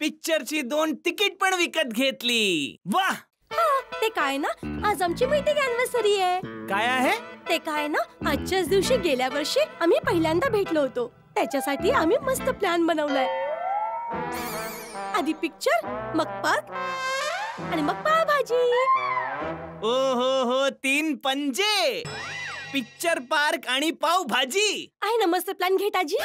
पिक्चरची 2 तिकीट पण विकत घेतली. वाह! ते काय ना, आज आमची मीटिंग अॅनिव्हर्सरी आहे. काय आहे ते काय ना, आजच्याच दिवशी गेल्या वर्षी आम्ही पहिल्यांदा भेटलो होतो. त्याच्यासाठी आम्ही मस्त प्लॅन बनवलाय. आधी पिक्चर, मग पार्क आणि मग पावभाजी. ओ हो 3 पंजे. पिक्चर, पार्क आणि पावभाजी आहे ना मस्त प्लॅन. घेटाजी.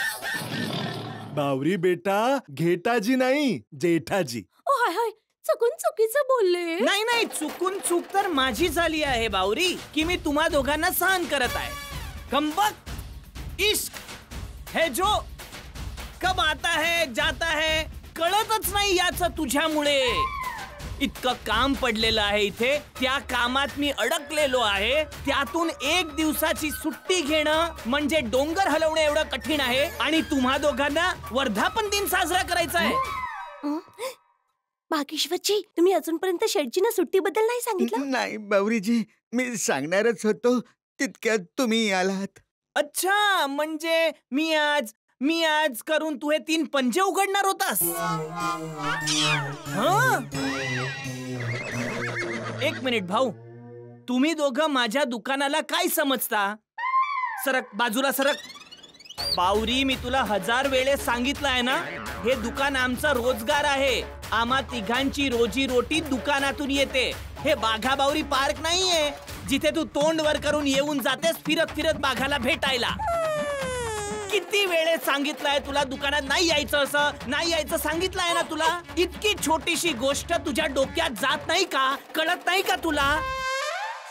बावरी बेटा, घेटाजी नाही, जेठाजी. ओ हाय हाय, चुकीचं बोलले. नाही, चुकून चूक तर माझी झाली आहे बावरी, की मी तुम्हा दोघांना सहन करत आहे. कमबख्त इश्क है जो कब आता है जाता है कळतच नाही याचं तुझ्यामुळे. इतकं काम पडलेलं आहे इथे, त्या कामात मी अडकलेलो आहे. त्यातून 1 दिवसाची सुट्टी घेणं म्हणजे डोंगर हलवणं एवढं कठीण आहे. आणि तुम्हा दोघांना वर्धापन दिन साजरा करायचा आहे. बागेश्वरजी, तुम्ही अजूनपर्यंत शेटजींना सुट्टीबद्दल नाही सांगितलं? नाही बावरीजी, मी सांगणारच होतो, तितक्यात तुम्ही आलात. अच्छा, म्हणजे मी आज करून तू हे 3 पंजे उघडणार होतास? एक मिनिट भाऊ, तुम्ही दोघं माझ्या दुकानाला काय समजता? सरक बाजूला सरक. बावरी, मी तुला 1000 वेळेस सांगितलं आहे ना, हे दुकान आमचा रोजगार आहे. आम्हा तिघांची रोजी रोटी दुकानातून येते. हे बाघा बावरी पार्क नाहीये जिथे तू तोंड वर करून येऊन जातेस फिरत फिरत बाघाला भेटायला. किती वेळेस सांगितलंय तुला दुकानात नाही यायचं, असं नाही यायचं सांगितलंय ना तुला. इतकी छोटीशी गोष्ट तुझ्या डोक्यात जात नाही का? कळत नाही का तुला?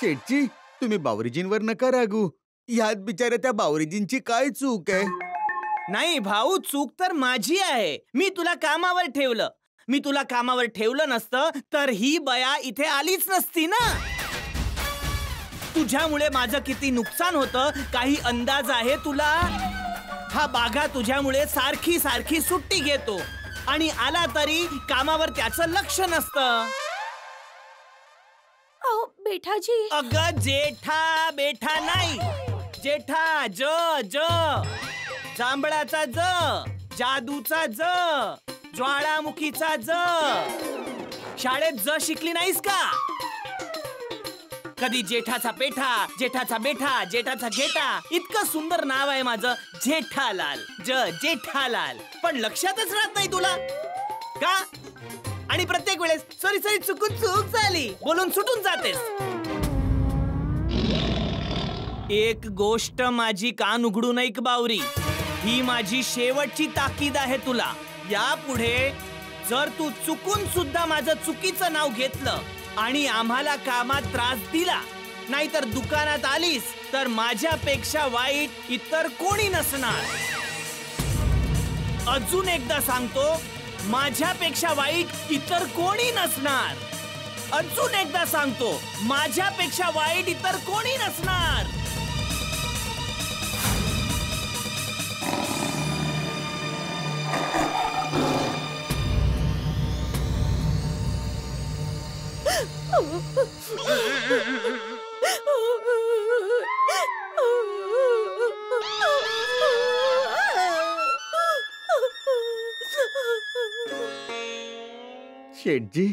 शेठजी, तुम्ही बावरीजींवर नका रागू. यात बिचाऱ्या त्या बावरीजींची काय चूक आहे? नाही भाऊ, चूक तर माझी आहे. मी तुला कामावर ठेवलं नसतं तर ही बया इथे आलीच नसती ना. तुझ्यामुळे माझं किती नुकसान होतं काही अंदाज आहे तुला? हा बाघा तुझ्यामुळे सारखी सुट्टी घेतो आणि आला तरी कामावर त्याचं लक्ष नसतं. अहो बेठाजी. अगं जेठा बेठा नाही, जेठा ज जांभळाचा ज, जादूचा ज, ज्वाळामुखीचा ज. शाळेत ज शिकली नाहीस का? कधी जेठाचा पेठा, जेठाचा बेठा, जेठाचा घेटा. इतकं सुंदर नाव आहे माझं, जेठालाल. जेठालाल. पण लक्षातच राहत नाही तुला का? आणि प्रत्येक वेळेस सॉरी चुकून चूक झाली बोलून सुटून जातेस. एक गोष्ट माझी कान उघडून ऐक बावरी, ही माझी शेवटची ताकीद आहे तुला. यापुढे जर तू चुकून सुद्धा माझं चुकीचं नाव घेतलं आणि आम्हाला कामात त्रास दिला, नाहीतर दुकानात आलीस, तर माझ्यापेक्षा वाईट इतर कोणी नसणार. अजून एकदा सांगतो, माझ्यापेक्षा वाईट इतर कोणी नसणार. अजून एकदा सांगतो, माझ्यापेक्षा वाईट इतर कोणी नसणार. शेठजी,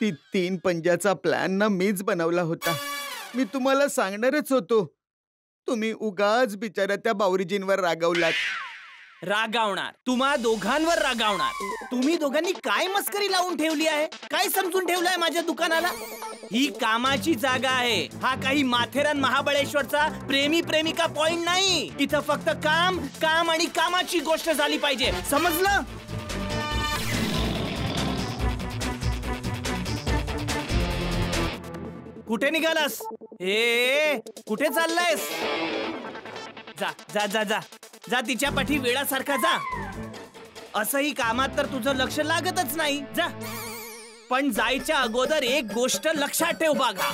ती 3 पंजाचा प्लॅन ना मीच बनवला होता. मी तुम्हाला सांगणारच होतो. तुम्ही उगाच बिचाऱ्या त्या बावरीजींवर रागावलात. रागावणार? तुम्हा दोघांवर रागावणार? तुम्ही दोघांनी काय मस्करी लावून ठेवली आहे? काय समजून ठेवलंय माझ्या दुकानाला? ही कामाची जागा आहे. हा काही माथेरान महाबळेश्वरचा प्रेमी प्रेमिका पॉइंट नाही. इथं फक्त काम काम आणि कामाची गोष्ट झाली पाहिजे, समजलं? कुठे निघालास? कुठे चाललायस? जा जा जा जा जा, तिच्या पाठी वेळासारखा जा. असंही कामात तर तुझं लक्ष लागतच नाही. जा. पण जायच्या अगोदर एक गोष्ट लक्षात ठेव बाघा,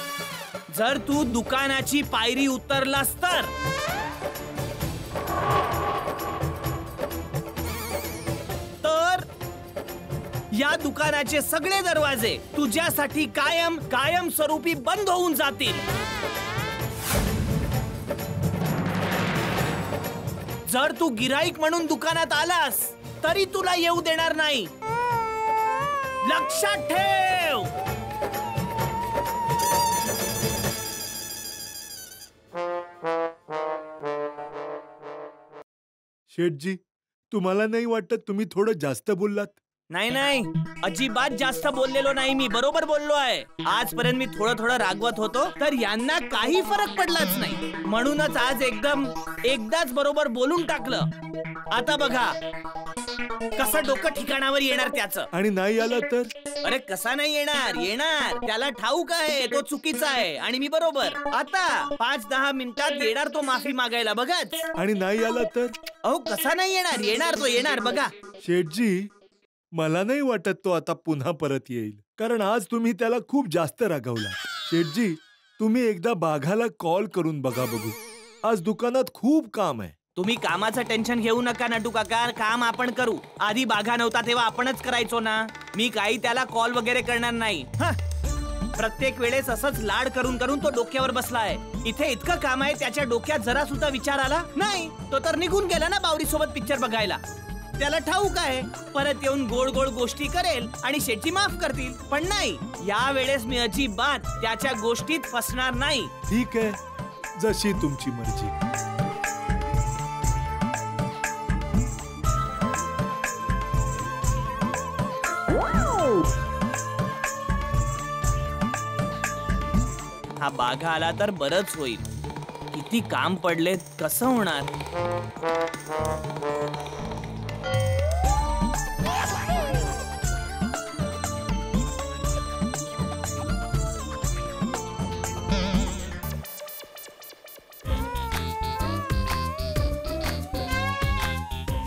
जर तू दुकानाची पायरी उतरलास तर या दुकानाचे सगळे दरवाजे तुझ्यासाठी कायम स्वरूपी बंद होऊन जातील. जर तू गिराईक म्हणून दुकानात आलास तरी तुला येऊ देणार नाही. लक्षात ठेव. शेठजी, तुम्हाला नाही वाटत तुम्ही थोडं जास्त बोललात? नाही नाही, अजिबात जास्त बोललेलो नाही मी. बरोबर बोललो आहे. आजपर्यंत मी थोडं थोडं रागवत होतो तर यांना काही फरक पडलाच नाही. म्हणूनच आज एकदाच बरोबर बोलून टाकलं. आता बघा कसं डोकं ठिकाणावर येणार त्याचं. आणि नाही आलं तर? अरे कसा नाही येणार? येणार. त्याला ठाऊक आहे तो चुकीचा आहे आणि मी बरोबर. आता 5-10 मिनिटात येणार तो माफी मागायला. बघाच. आणि नाही आला तर? अहो कसा नाही येणार? येणार तो, येणार. बघा शेठजी, मला नाही वाटत तो आता पुन्हा परत येईल, कारण आज तुम्ही त्याला खूप जास्त रागवला. शेठजी, तुम्ही एकदा बाघाला कॉल करून बघा बघू. आज दुकानात खूप काम आहे. तुम्ही कामाचं टेन्शन घेऊ नका नटू काका. काम आपण करू. आधी बाघा नव्हता तेव्हा आपणच करायचो ना. मी काही त्याला कॉल वगैरे करणार नाही. प्रत्येक वेळेस असंच लाड करून करून तो डोक्यावर बसलाय. इथे इतकं काम आहे त्याच्या डोक्यात जरा सुद्धा विचार आला नाही. तो तर निघून गेला ना बावरी सोबत पिक्चर बघायला. त्याला ठाऊक आहे परत येऊन गोड गोड गोष्टी करेल आणि शेठी माफ करतील. पण नाही, या वेळेस मी अजिबात त्याच्या गोष्टीत फसणार नाही. ठीक आहे, जशी तुमची मर्जी. हा बाघा आला तर बरंच होईल. किती काम पडले, कसं होणार?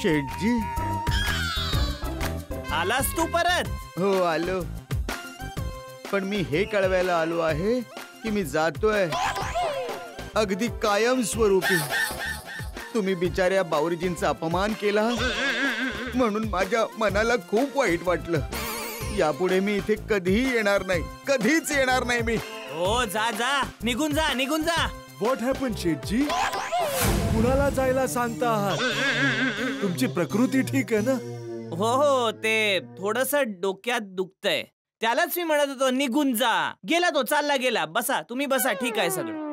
शेठजी, आलास तू परत? हो आलो. पण मी हे कळवायला आलो आहे की मी जातोय अगदी कायम स्वरूपी. तुम्ही बिचाऱ्या बावरीजींचा अपमान केला म्हणून माझ्या मनाला खूप वाईट वाटलं. यापुढे मी इथे कधीही येणार नाही, कधीच येणार नाही मी. हो जा जा, निघून जा, निघून जा. व्हॉट हॅपन शेठजी? कुणाला जायला सांगता आहात? तुमची प्रकृती ठीक आहे ना? हो हो, ते थोडस डोक्यात दुखतंय. त्यालाच मी म्हणत होतो निघून जा. गेला तो, चालला गेला. बसा, तुम्ही बसा. ठीक आहे सगळं.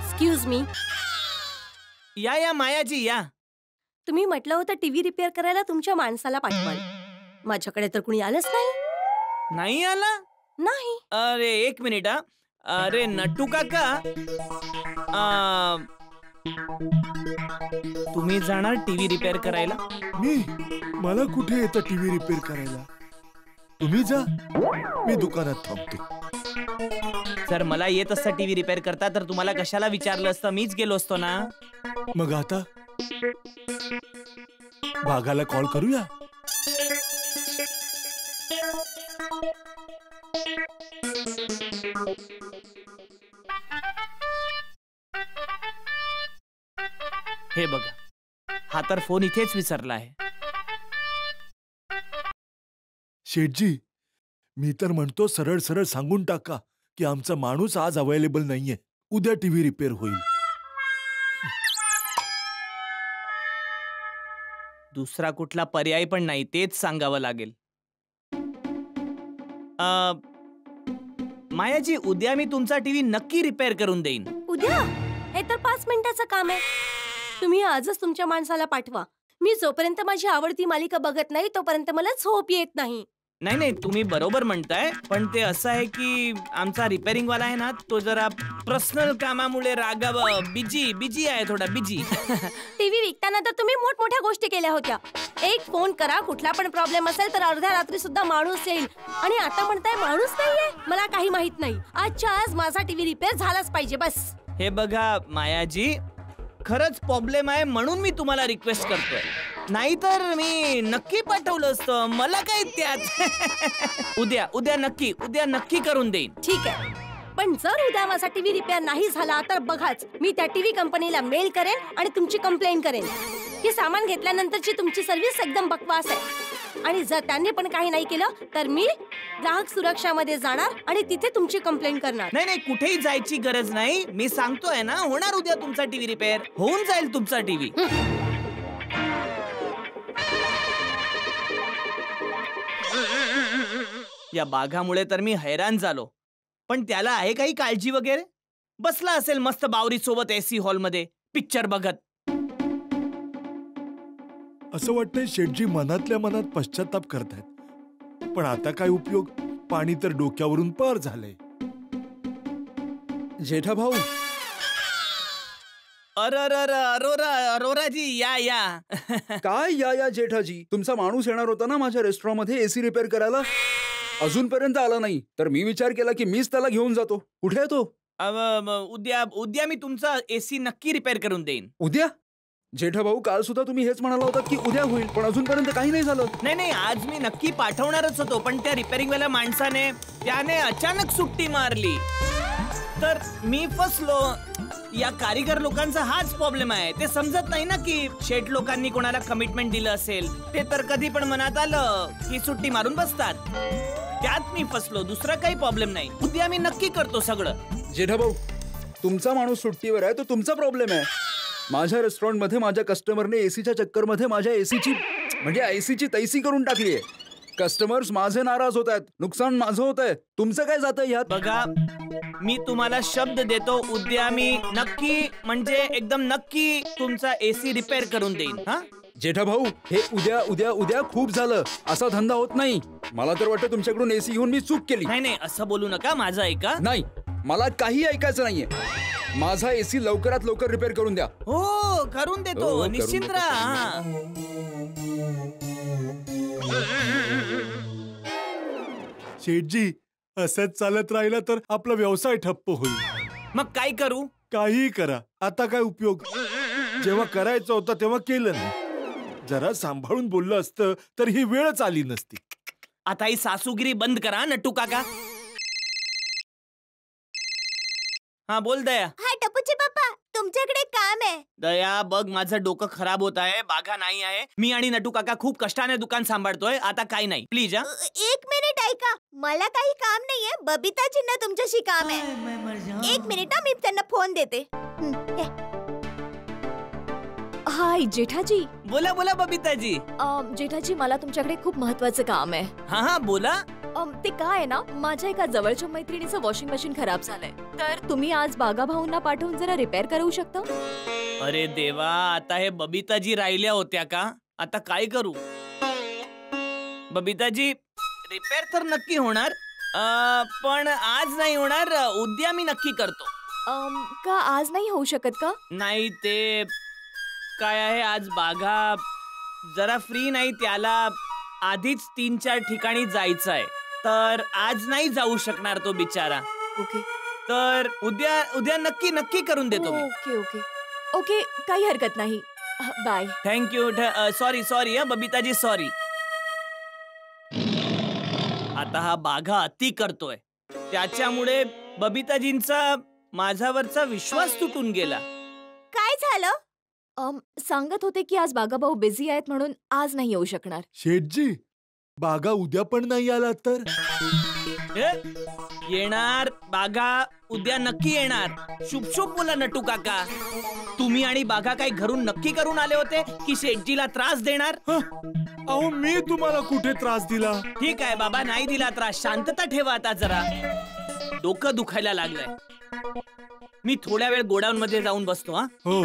Excuse me. या या मायाजी या. तुम्ही म्हटलं होतं टीव्ही रिपेअर करायला तुमच्या माणसाला पाठवाल. माझ्याकडे तर कुणी आलंच नाही. नाही आला? नाही. अरे एक मिनिट हा. अरे नटू काका, तुम्ही जाणार टीव्ही रिपेअर करायला? मी? मला कुठे येतं टीव्ही रिपेअर करायला? तुम्ही जा, मी दुकानात थांबतो. जर मला येत असतं टीव्ही रिपेअर करता तर तुम्हाला कशाला विचारलं असतं? मीच गेलो असतो ना. मग आता बाघाला कॉल करूया? हे बघा, हा तर फोन इथेच विसरला आहे. शेठजी, मी तर म्हणतो सरळ सरळ सांगून टाका की आमचा माणूस आज अवेलेबल नाहीये. उद्या टीव्ही रिपेअर होईल. दुसरा कुठला पर्याय पण नाही, तेच सांगावं लागेल. मायाजी, उद्या मी तुमचा टीव्ही नक्की रिपेअर करून देईन. उद्या? हे तर 5 मिनिटाचं काम आहे. तुम्ही आजच तुमच्या माणसाला पाठवा. मी जोपर्यंत माझी आवडती मालिका बघत नाही तोपर्यंत मला झोप येत नाही. नाही नाही, तुम्ही बरोबर म्हणताय. पण ते असं आहे की आमचा रिपेअरिंग वाला आहे ना, तो जरा पर्सनल कामामुळे बिजी आहे, थोडा बिजी. टीव्ही विकताना तर तुम्ही मोठमोठ्या गोष्टी केल्या होत्या. एक फोन करा, कुठला पण प्रॉब्लेम असेल तर अर्ध्या रात्री सुद्धा माणूस येईल. आणि आता म्हणताय माणूस नाहीये? मला काही माहित नाही. आजच्या आज माझा टीव्ही रिपेअर झालाच पाहिजे, बस. हे बघा मायाजी, खरंच प्रॉब्लेम आहे म्हणून मी तुम्हाला रिक्वेस्ट करतोय. नाहीतर मी नक्की पाठवलं असतं. मला काय त्यात. उद्या नक्की करून देईन. ठीक आहे, पण जर उद्या माझा टीव्ही रिपेअर नाही झाला तर बघाच, मी त्या टीव्ही कंपनीला मेल करेन आणि तुमची कंप्लेंट करेन की सामान घेतल्यानंतरची तुमची सर्व्हिस एकदम बकवास आहे. आणि जर त्यांनी पण काही नाही केलं तर मी ग्राहक सुरक्षामध्ये जाणार आणि तिथे तुमची कंप्लेंट करणार. नाही नाही, कुठेही जायची गरज नाही. मी सांगतोय ना, होणार उद्या तुमचा टीव्ही रिपेअर. होऊन जाईल तुमचा टीव्ही. या बाघामुळे तर मी हैराण झालो. पण त्याला आहे काही काळजी वगैरे? बसला असेल मस्त बावरी सोबत AC हॉलमध्ये पिक्चर बघत. असं वाटतंय शेठजी मनातल्या मनात पश्चाताप करतायत. पण आता काय उपयोग, पाणी तर डोक्यावरून पार झालंय. जेठा भाऊ, अरोराजी या. काय या जेठाजी, तुमचा माणूस येणार होता ना माझ्या रेस्टॉरंटमध्ये एसी रिपेअर करायला, अजूनपर्यंत आला नाही. तर मी विचार केला की मीच त्याला घेऊन जातो. कुठे आहे तो? उद्या मी तुमचा AC नक्की रिपेअर करून देईन. उद्या? जेठा भाऊ, काल सुद्धा तुम्ही हेच म्हणाला होता की उद्या होईल, पण अजूनपर्यंत काही नाही झालं. नाही आज मी नक्की पाठवणारच होतो, पण त्या रिपेअरिंग वाल्या माणसाने त्याने अचानक सुट्टी मारली. तर मी फसलो. या कारीगर लोकांचा हाच प्रॉब्लेम आहे. ते समजत नाही ना की शेठ लोकांनी कोणाला कमिटमेंट दिलं असेल. ते तर कधी पण मनात आलं की सुट्टी मारून बसतात. त्यात मी फसलो, दुसरा काही प्रॉब्लेम नाही. उद्या मी नक्की करतो सगळं. जेठा भाऊ, तुमचा माणूस सुट्टीवर आहे तो तुमचा प्रॉब्लेम आहे. माझ्या रेस्टॉरंटमध्ये माझ्या कस्टमरने एसीच्या चक्करमध्ये माझ्या एसीची तैसी करून टाकली आहे. कस्टमर्स माझे नाराज होत आहेत, नुकसान माझं होत आहे. तुमचं काय जातंय यात? बघा, मी तुम्हाला शब्द देतो, उद्या मी नक्की म्हणजे एकदम नक्की तुमचा AC रिपेअर करून देईन. हा जेठा भाऊ, हे उद्या उद्या उद्या खूप झालं. असा धंदा होत नाही. मला तर वाटतं तुमच्याकडून AC घेऊन मी चूक केली. नाही असं बोलू नका. माझं ऐका. नाही, मला काही ऐकायचं नाहीये. माझा AC लवकरात लवकर रिपेअर करून द्या. हो, करून देतो. हो, करून निश्चिंत देतो. राहा. शेठजी, असंच चालत राहिलं तर आपला व्यवसाय ठप्प होईल. मग काय करू? काही करा, आता काय उपयोग. जेव्हा करायचं होतं तेव्हा केलं नाही. जरा सांभाळून बोललं असतं तर ही वेळच आली नसती. आता ही सासूगिरी बंद करा नट्टू काका. हा, बोल दया. हा टपूचे पप्पा, तुमच्याकडे काम आहे. दया, बघ माझं डोकं खराब होत आहे. बागा नाही आहे. मी आणि नटू काका खूप कष्टाने दुकान सांभाळतोय. आता काही नाही, प्लीज. एक मिनिट ऐका, मला काही काम नाहीये. बबिताजींना तुमच्याशी काम आहे. एक मिनिट हा, मी त्यांना फोन देते. हाय जेठाजी. बोला बबिताजी. जेठाजी, मला तुमच्याकडे खूप महत्वाचं काम आहे. हा बोला. ते काय आहे ना, माझ्या एका जवळच्या मैत्रिणीचं वॉशिंग मशीन खराब झालंय. तर तुम्ही आज बागा भाऊंना पाठवून जरा रिपेअर करू शकता? अरे देवा, आता हे बबिताजी राहिल्या होत्या का? आता काय करू? बबिताजी, रिपेअर तर नक्की होणार, पण आज नाही होणार. उद्या मी नक्की करतो. का आज नाही होऊ शकत का? नाही, ते काय आहे, आज बागा जरा फ्री नाही. त्याला आधीच 3-4 ठिकाणी जायचं आहे. तर आज नाही जाऊ शकणार तो बिचारा. ओके. तर उद्या नक्की करून देतो मी. ओके, काही हरकत नाही. Bye. Thank you. Sorry Babitaji, sorry. आता हा बाघा अति करतोय. त्याच्यामुळे बबिताजींचा माझ्यावरचा विश्वास तुटून गेला. काय झालं? सांगत होते की आज बागा भाऊ बिझी आहेत म्हणून आज नाही येऊ शकणार. शेठजी, बागा उद्या पण नाही आला तर? येणार बागा, उद्या नक्की येणार. शुभ बोला नटू काका. तुम्ही आणि बागा काही घरून नक्की करून आले होते की शेठजीला त्रास देणार? अहो, मी तुम्हाला कुठे त्रास दिला? ठीक आहे बाबा, नाही दिला त्रास. शांतता ठेवा आता जरा. डोकं दुखायला लागलंय. मी थोड्या वेळ गोडाऊन मध्ये जाऊन बसतो. हा हो.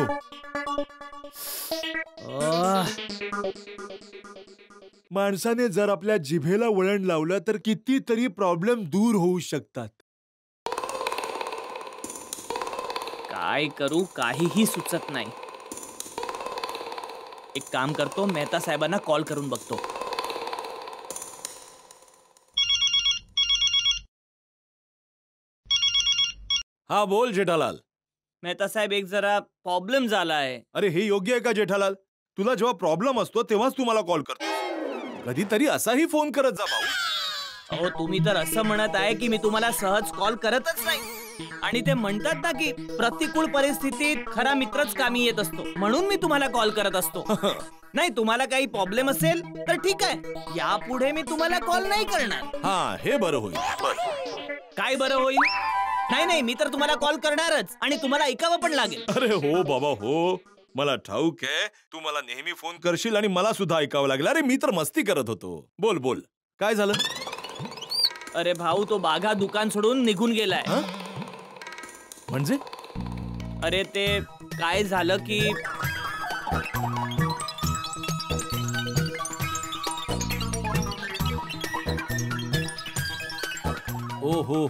माणसाने जर आपल्या जिभेला वळण लावलं तर कितीतरी प्रॉब्लेम दूर होऊ शकतात. काय करू, काहीही सुचत नाही. एक काम करतो, मेहता साहेबांना कॉल करून बघतो. हा, बोल जेठालाल. मेहता साहेब, एक जरा प्रॉब्लेम झाला आहे. अरे, हे योग्य आहे का जेठालाल? तुला जेव्हा प्रॉब्लेम असतो तेव्हाच तू मला कॉल करतो. कधीतरी असाही फोन करत जा भाऊ. अहो, तुम्ही तर असं म्हणत आहे की मी तुम्हाला सहज कॉल करतच नाही. आणि ते म्हणतात ना की प्रतिकूल परिस्थितीत खरा मित्रच कामी येत असतो, म्हणून मी तुम्हाला कॉल करत असतो. नाही, तुम्हाला काही प्रॉब्लेम असेल तर ठीक आहे, यापुढे मी तुम्हाला कॉल नाही करणार. हा, हे बरं होईल. काय बरं होईल? नाही, मी तर तुम्हाला कॉल करणारच आणि तुम्हाला ऐकावं पण लागेल. अरे हो बाबा, हो. मला ठाऊक आहे, तू मला नेहमी फोन करशील आणि मला सुद्धा ऐकावं लागेल. अरे, मी तर मस्ती करत होतो. बोल, काय झालं? अरे भाऊ, तो बाघा दुकान सोडून निघून गेलाय. हं? म्हणजे अरे ते काय झालं की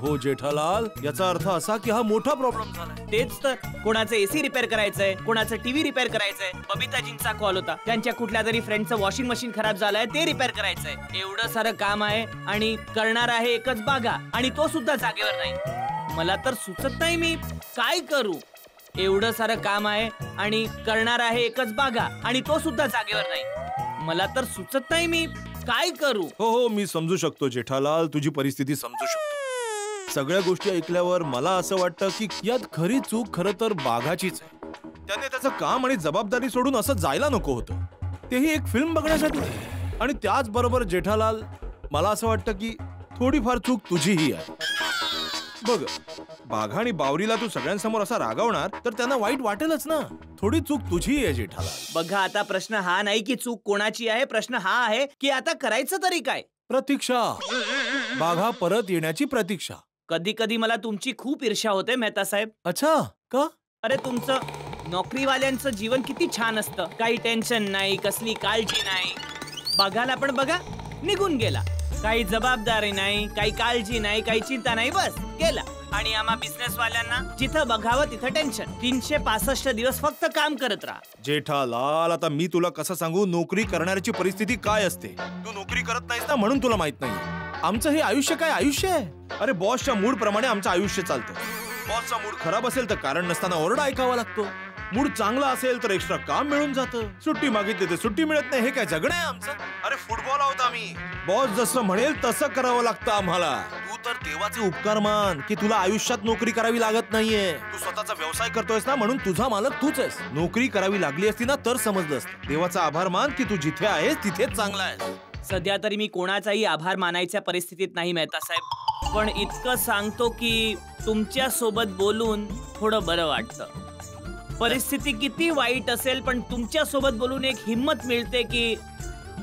हो जेठालाल, याचा अर्थ असा की हा मोठा प्रॉब्लेम झालाय. तेच तर, कोणाचं एसी रिपेअर करायचंय, कोणाचं टीव्ही रिपेअर करायचंय. बबिताजींचा कॉल होता, त्यांच्या कुठल्या तरी फ्रेंडचं वॉशिंग मशीन खराब झालंय, ते रिपेअर करायचंय. एवढं सारं काम आहे आणि करणार आहे एकच बागा, आणि तो सुद्धा जागेवर नाही. मला तर सुचत नाही मी काय करू. एवढं सारं काम आहे आणि करणार आहे एकच बागा, आणि तो सुद्धा जागेवर नाही. मला तर सुचत नाही मी काय करू. हो, मी समजू शकतो जेठालाल, तुझी परिस्थिती समजू शकतो. सगळ्या गोष्टी ऐकल्यावर मला असं वाटतं की यात खरी चूक खरं तर बाघाचीच आहे. त्याने त्याचं काम आणि जबाबदारी सोडून असं जायला नको होतं, तेही एक फिल्म बघण्यासाठी. आणि त्याच बरोबर जेठालाल, मला असं वाटतं की थोडीफार चूक तुझीही आहे. बघ, बाघा आणि बावरीला तू सगळ्यांसमोर असा रागवणार तर त्यांना वाईट वाटेलच ना. थोडी चूक तुझी आहे जेठालाल. बघा, आता प्रश्न हा नाही की चूक कोणाची आहे, प्रश्न हा आहे की आता करायचं तरी काय. प्रतीक्षा, बाघा परत येण्याची प्रतीक्षा. कधी कधी मला तुमची खूप ईर्ष्या होते मेहता साहेब. अच्छा, का? अरे तुमचं नोकरीवाल्यांचं जीवन किती छान असतं. काही टेन्शन नाही, कसली काळजी नाही. बघायला पण बघा, निघून गेला. काही जबाबदारी नाही, काही काळजी नाही, काही चिंता नाही, बस गेला. आणि आम्हा बिझनेसवाल्यांना जिथं बघावं तिथं टेन्शन. 365 दिवस फक्त काम करत राहा. जेठालाल, आता मी तुला कसं सांगू नोकरी करणाऱ्याची परिस्थिती काय असते. तू नोकरी करत नाहीस ना, म्हणून तुला माहित नाही. आमचं हे आयुष्य काय आयुष्य आहे. अरे बॉसच्या मूड प्रमाणे आमचं आयुष्य चालतं. बॉसचा मूड खराब असेल तर कारण नसताना ओरडा ऐकावा लागतो. मूड चांगला असेल तर एक्स्ट्रा काम मिळून जातं. सुट्टी मागितली तर सुट्टी मिळत नाही. हे काय जगणं आहे आमचं. अरे फुटबॉल आहोत आम्ही. बॉस जसं म्हणेल तसं करावं लागतं आम्हाला. तू तर देवाचे उपकार मान की तुला आयुष्यात नोकरी करावी लागत नाहीये. तू स्वतःचा व्यवसाय करतोयस ना, म्हणून तुझा मालक तूच आहेस. नोकरी करावी लागली असती ना तर समजलं असतं. देवाचा आभार मान की तू जिथे आहेस तिथेच चांगला आहेस. सध्या तरी मी कोणाचाही आभार मानायच्या परिस्थितीत नाही मेहता साहेब. पण इतकं सांगतो की तुमच्या सोबत बोलून थोडं बरं वाटतं. परिस्थिती किती वाईट असेल पण तुमच्या सोबत बोलून एक हिम्मत मिळते की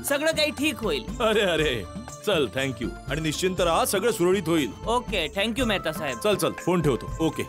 सगळं काही ठीक होईल. अरे चल, थँक्यू. आणि निश्चिंत राहा, सगळं सुरळीत होईल. ओके, थँक्यू मेहता साहेब. चल फोन ठेवतो. ओके.